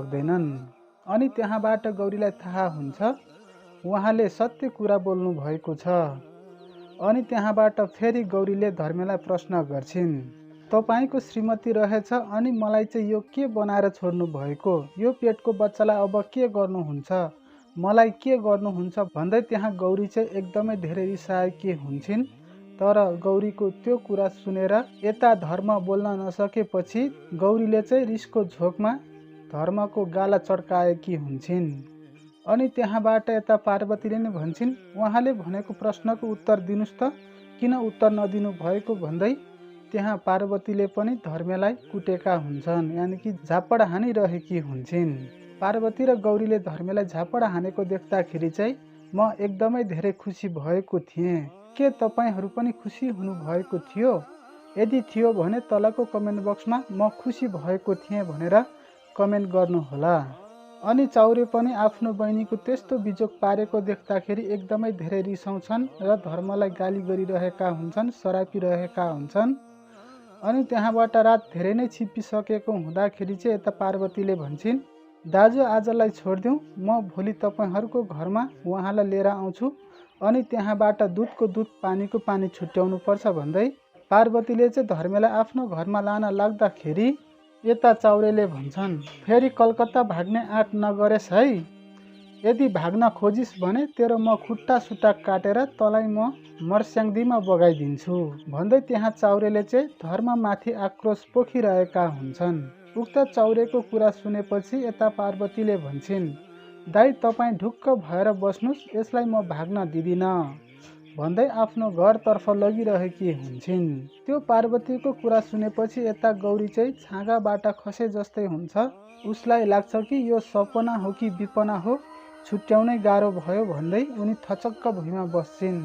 सक्दैनन्। अनि त्यहाँबाट गौरीलाई थाहा हुन्छ उहाँले सत्य कुरा बोल्नु भएको छ। अनि त्यहाँबाट फेरि गौरीले धर्मेलाई प्रश्न गर्छिन्, तपाईको श्रीमती रहेछ अनि मलाई चाहिँ यो के बनाएर छोड्नु भएको, यो पेटको बच्चालाई अब के गर्नुहुन्छ, मलाई के गर्नुहुन्छ भन्दै त्यहाँ गौरी चाहिँ एकदमै धेरै रिसाएकी हुन्छन्। तर गौरीको त्यो कुरा सुनेर यता धर्म बोल्न नसकेपछि गौरीले चाहिँ रिसको झोकमा धर्मको गाला चड्काएकी हुन्छन्। अनि त्यहाँबाट यता पार्वतीले नै भन्छन्, उहाँले भनेको प्रश्नको उत्तर दिनुस् त, किन उत्तर नदिनु भएको भन्दै त्यहाँ पार्वतीले पनि धर्मेलाई कुटेका हुन्छन्, यानि कि झापड हानिरहेकी हुन्छन्। पार्वती र गौरीले धर्मेलाई झापड हानेको देख्दाखेरि चाहिँ म एकदमै धेरै खुसी भएको थिएँ। के तपाईहरू पनि खुसी हुनुभएको थियो? यदि थियो भने तलको कमेन्ट बक्समा म खुसी भएको थिएँ भनेर कमेन्ट गर्नुहोला। अनि चाउरे पनि आफ्नो बहिनीको त्यस्तो बिजोग पारेको देख्दाखेरि एकदमै धेरै रिसाउँछन् र धर्मलाई गाली गरिरहेका हुन्छन्, सरापिरहेका हुन्छन्। अनि त्यहाँबाट रात धेरै नै छिपिसकेको हुँदाखेरि चाहिँ यता पार्वतीले भन्छन्, दाजु आजलाई छोडिदिउँ, म भोलि तपाईँहरूको घरमा उहाँलाई लिएर आउँछु अनि त्यहाँबाट दुधको दुध पानीको पानी छुट्याउनु पर्छ भन्दै पार्वतीले चाहिँ धर्मेलाई आफ्नो घरमा लान लाग्दाखेरि यता चाउरेले भन्छन्, फेरि कलकत्ता भाग्ने आँट नगरेस् है, यदि भाग्न खोजिस् भने तेरो म खुट्टा सुट्टा काटेर तँलाई म मर्स्याङ्दीमा बगाइदिन्छु भन्दै त्यहाँ चाउरेले चाहिँ धर्ममाथि आक्रोश पोखिरहेका हुन्छन्। उक्त चाउरेको कुरा सुनेपछि यता पार्वतीले भन्छन्, दाइ तपाईँ ढुक्क भएर बस्नुस्, यसलाई म भाग्न दिदिन भन्दै आफ्नो घरतर्फ लगिरहेकी हुन्छन्। त्यो पार्वतीको कुरा सुनेपछि यता गौरी चाहिँ छाँगाबाट खसे जस्तै हुन्छ। उसलाई लाग्छ कि यो सपना हो कि विपना हो, छुट्याउनै गाह्रो भयो भन्दै उनी थचक्क भुइँमा बस्छिन्।